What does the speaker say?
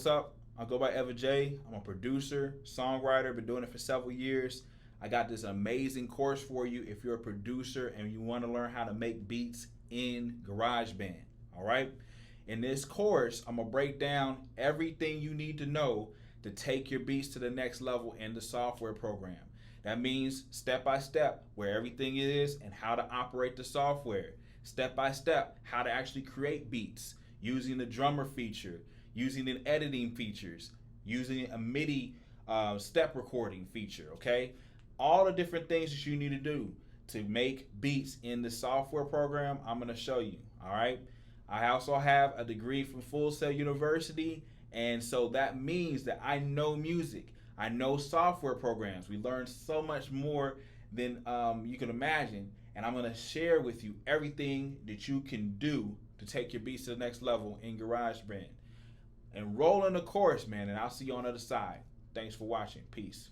what's up? I go by Ever J. I'm a producer, songwriter, been doing it for several years. I got this amazing course for you if you're a producer and you want to learn how to make beats in GarageBand. All right? In this course, I'm going to break down everything you need to know to take your beats to the next level in the software program. That means step by step where everything is and how to operate the software. Step by step how to actually create beats using the drummer feature, using the editing features, using a MIDI step recording feature, okay? All the different things that you need to do to make beats in the software program, I'm gonna show you, all right? I also have a degree from Full Sail University, and so that means that I know music. I know software programs. We learn so much more than you can imagine, and I'm gonna share with you everything that you can do to take your beats to the next level in GarageBand. Enroll in the course, man, and I'll see you on the other side. Thanks for watching. Peace.